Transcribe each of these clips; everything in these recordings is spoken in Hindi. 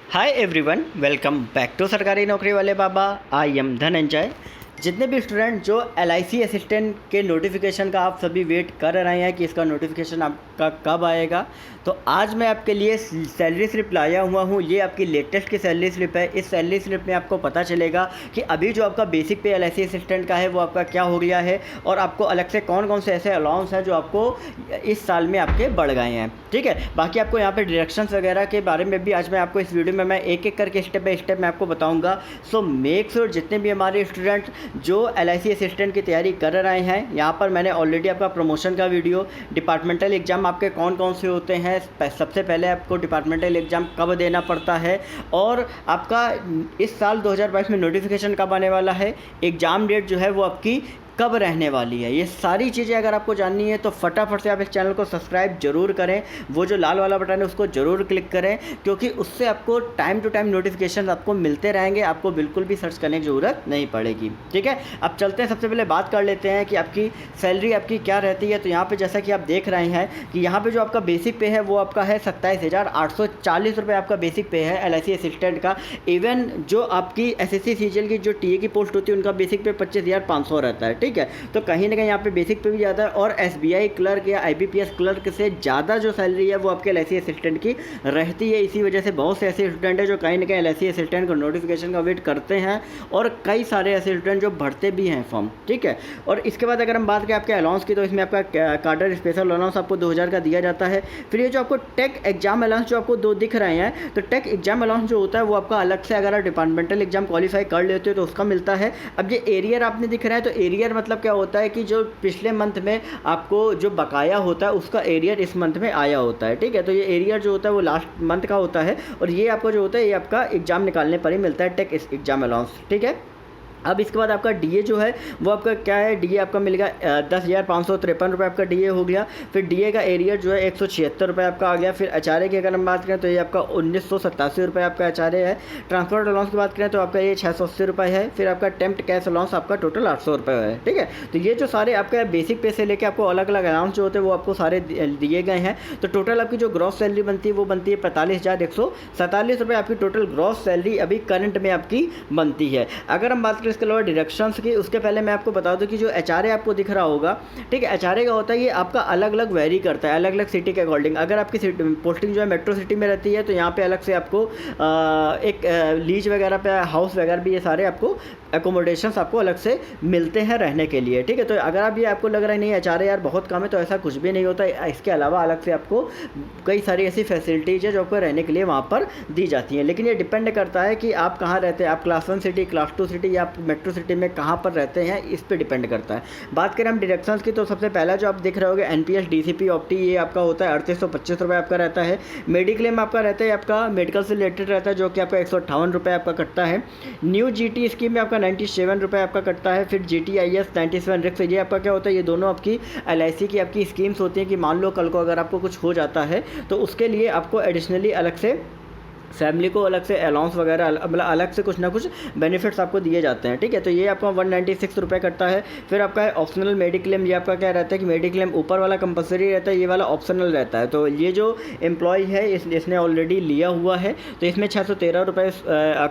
Hi everyone, welcome back to सरकारी नौकरी वाले बाबा। I am Dhananjay. जितने भी स्टूडेंट जो LIC असिस्टेंट के नोटिफिकेशन का आप सभी वेट कर रहे हैं कि इसका नोटिफिकेशन आपका कब आएगा, तो आज मैं आपके लिए सैलरी स्लिप लाया हुआ हूँ। ये आपकी लेटेस्ट की सैलरी स्लिप है। इस सैलरी स्लिप में आपको पता चलेगा कि अभी जो आपका बेसिक पे LIC असिस्टेंट का है वो आपका क्या हो गया है, और आपको अलग से कौन कौन से ऐसे अलाउंस हैं जो आपको इस साल में आपके बढ़ गए हैं। ठीक है, बाकी आपको यहाँ पे डायरेक्शंस वगैरह के बारे में भी आज मैं आपको इस वीडियो में मैं एक एक करके स्टेप बाय स्टेप मैं आपको बताऊँगा। सो मेक श्योर जितने भी हमारे स्टूडेंट जो LIC असिस्टेंट की तैयारी कर रहे हैं, यहाँ पर मैंने ऑलरेडी आपका प्रमोशन का वीडियो, डिपार्टमेंटल एग्ज़ाम आपके कौन कौन से होते हैं, सबसे पहले आपको डिपार्टमेंटल एग्ज़ाम कब देना पड़ता है, और आपका इस साल 2022 में नोटिफिकेशन कब आने वाला है, एग्ज़ाम डेट जो है वो आपकी कब रहने वाली है, ये सारी चीज़ें अगर आपको जाननी है तो फटाफट से आप इस चैनल को सब्सक्राइब जरूर करें। वो जो लाल वाला बटन है उसको ज़रूर क्लिक करें, क्योंकि उससे आपको टाइम टू टाइम नोटिफिकेशन आपको मिलते रहेंगे। आपको बिल्कुल भी सर्च करने की ज़रूरत नहीं पड़ेगी। ठीक है, अब चलते हैं, सबसे पहले बात कर लेते हैं कि आपकी सैलरी आपकी क्या रहती है। तो यहाँ पर जैसा कि आप देख रहे हैं कि यहाँ पर जो आपका बेसिक पे है वो आपका है 27,840 रुपये आपका बेसिक पे है LIC असिस्टेंट का। इवन जो आपकी SSC CGL की जो TA की पोस्ट होती है उनका बेसिक पे 25,500 रहता है। ठीक है, तो कहीं ना कहीं यहाँ पे बेसिक पे भी ज़्यादा है, और SBI क्लर्क या IBPS क्लर्क से ज़्यादा जो सैलरी है वो आपके LIC असिस्टेंट की रहती है। इसी वजह से बहुत से ऐसे स्टूडेंट हैं जो कहीं ना कहीं LIC असिस्टेंट को नोटिफिकेशन का वेट करते हैं, और कई सारे ऐसे स्टूडेंट जो भरते भी हैं फॉर्म। ठीक है, और इसके बाद अगर हम बात करें आपके अलाउंस की, तो इसमें आपका कार्डर स्पेशल अलाउंस आपको 2,000 का दिया जाता है। फिर ये जो आपको टेक एग्जाम अलाउंस जो आपको दो दिख रहे हैं, तो टेक एग्जाम अलाउंस जो होता है वो आपका अलग से, अगर आप डिपार्टमेंटल एग्जाम क्वालिफाई कर लेते हो तो उसका मिलता है। अब ये एरियर आपने दिख रहा है, तो एरियर मतलब क्या होता है कि जो पिछले मंथ में आपको जो बकाया होता है उसका एरियर इस मंथ में आया होता है। ठीक है, तो ये एरियर जो होता है वो लास्ट मंथ का होता है, और ये आपको जो होता है ये आपका एग्जाम निकालने पर ही मिलता है, टेक एग्जाम अलाउंस। ठीक है, अब इसके बाद आपका DA जो है वो आपका क्या है, DA आपका मिलेगा 10,553 रुपये आपका DA हो गया। फिर DA का एरियर जो है 176 रुपये आपका आ गया। फिर HRA की अगर हम बात करें तो ये आपका 1,987 रुपये आपका HRA है। ट्रांसपोर्ट अलाउंस की बात करें तो आपका ये 680 रुपये है। फिर आपका टेम्प्ट कैश अलाउंस आपका टोटल 800 रुपये है। ठीक है, तो ये जो सारे आपका बेसिक पे से लेके आपको अलग अलग अलाउंस जो होते हैं वो आपको सारे दिए गए हैं। तो टोटल आपकी जो ग्रॉस सैलरी बनती है वो बनती है 45,147 रुपये आपकी टोटल ग्रॉस सैलरी अभी करंट में आपकी बनती है। अगर हम बात करें इसके अलावा डिडक्शंस की, उसके पहले मैं आपको बता दूं कि जो HRA आपको दिख रहा होगा, ठीक है, HRA का होता है ये आपका अलग अलग वेरी करता है अलग अलग सिटी के अकॉर्डिंग। अगर आपकी पोस्टिंग जो है मेट्रो सिटी में रहती है तो यहाँ पे अलग से आपको एक लीज वगैरह पे हाउस वगैरह भी, ये सारे आपको एकोमोडेशंस आपको अलग से मिलते हैं रहने के लिए। ठीक है, तो अगर आप ये आपको लग रहा है नहीं HRA यार बहुत कम है, तो ऐसा कुछ भी नहीं होता। इसके अलावा अलग से आपको कई सारी ऐसी फैसिलिटीज़ है जो आपको रहने के लिए वहाँ पर दी जाती हैं। लेकिन ये डिपेंड करता है कि आप कहाँ रहते हैं, आप क्लास 1 सिटी, क्लास 2 सिटी या मेट्रो सिटी में कहाँ पर रहते हैं, इस पे डिपेंड करता है। बात करें हम डिडक्शंस की, तो सबसे पहला जो आप दिख रहे होगे NPS DCP ऑप्टी, ये आपका होता है 3825 रुपये आपका रहता है। मेडिक्लेम आपका रहता है, आपका मेडिकल से रिलेटेड रहता है, जो कि आपका 158 रुपये आपका कटता है। न्यू GT स्कीम में आपका 97 रुपये आपका कटता है। फिर GTIS 97 रिक्स, ये आपका क्या होता है, ये दोनों आपकी LIC की आपकी स्कीम्स होती हैं कि मान लो कल को अगर आपको कुछ हो जाता है तो उसके लिए आपको एडिशनली अलग से फैमिली को अलग से अलाउंस वगैरह मतलब अलग से कुछ ना कुछ बेनिफिट्स आपको दिए जाते हैं। ठीक है, तो ये आपका 196 रुपये कटता है। फिर आपका ऑप्शनल मेडिक्लेम, ये आपका क्या रहता है कि मेडिक्लेम ऊपर वाला कंपलसरी रहता है, ये वाला ऑप्शनल रहता है। तो ये जो एम्प्लॉय है इसने ऑलरेडी लिया हुआ है तो इसमें 613 रुपये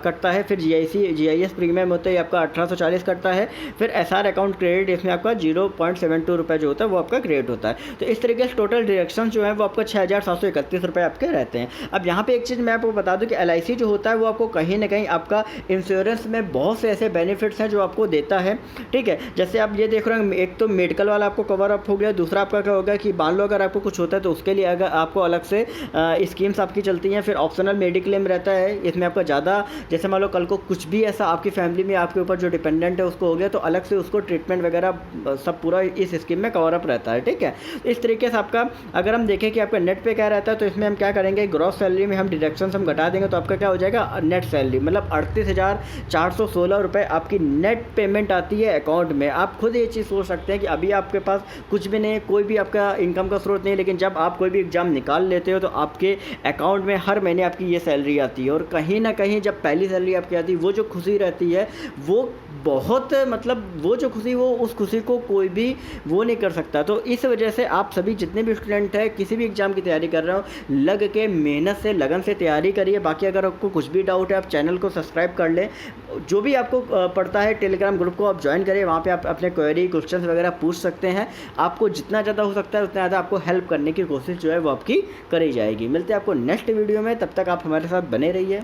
कटता है। फिर GIS प्रीमियम होता है, ये आपका 1840 कटता है। फिर SR अकाउंट क्रेडिट, इसमें आपका 0.72 रुपये जो होता है वो आपका क्रेडिट होता है। तो इस तरीके से टोटल डिडक्शन जो है वो आपका 6,731 रुपये आपके रहते हैं। अब यहाँ पर एक चीज़ मैं आपको बता दूं कि LIC जो होता है वो आपको कहीं ना कहीं आपका इंश्योरेंस में बहुत से ऐसे बेनिफिट्स हैं जो आपको देता है। ठीक है, जैसे आप ये देख रहे हैं, एक तो मेडिकल वाला आपको कवर अप हो गया, दूसरा आपका क्या होगा कि मान लो अगर आपको कुछ होता है तो उसके लिए अगर आपको अलग से स्कीम्स आपकी चलती हैं। फिर ऑप्शनल मेडिक्लेम रहता है, इसमें आपका ज़्यादा, जैसे मान लो कल को कुछ भी ऐसा आपकी फैमिली में आपके ऊपर जो डिपेंडेंट है उसको हो गया तो अलग से उसको ट्रीटमेंट वगैरह सब पूरा इस स्कीम में कवर अप रहता है। ठीक है, इस तरीके से आपका अगर हम देखें कि आपका नेट पे क्या रहता है, तो इसमें हम क्या करेंगे, ग्रॉस सैलरी में हम डिडक्शन हम घटा देंगे तो आपका क्या हो जाएगा, नेट सैलरी मतलब 38,416 रुपये आपकी नेट पेमेंट आती है अकाउंट में। आप खुद ये चीज़ सोच सकते हैं कि अभी आपके पास कुछ भी नहीं है, कोई भी आपका इनकम का स्रोत नहीं है, लेकिन जब आप कोई भी एग्ज़ाम निकाल लेते हो तो आपके अकाउंट में हर महीने आपकी ये सैलरी आती है। और कहीं ना कहीं जब पहली सैलरी आपकी आती है वो जो खुशी रहती है वो बहुत, मतलब वो जो खुशी, वो उस खुशी को कोई भी वो नहीं कर सकता। तो इस वजह से आप सभी जितने भी स्टूडेंट हैं किसी भी एग्ज़ाम की तैयारी कर रहे हो, लग के मेहनत से लगन से तैयारी करिए। करिए। बाकी अगर आपको कुछ भी डाउट है आप चैनल को सब्सक्राइब कर लें। जो भी आपको पड़ता है टेलीग्राम ग्रुप को आप ज्वाइन करिए, वहाँ पे आप अपने क्वेरी क्वेश्चंस वगैरह पूछ सकते हैं। आपको जितना ज़्यादा हो सकता है उतना ज़्यादा आपको हेल्प करने की कोशिश जो है वो आपकी करी जाएगी। मिलते हैं आपको नेक्स्ट वीडियो में, तब तक आप हमारे साथ बने रहिए।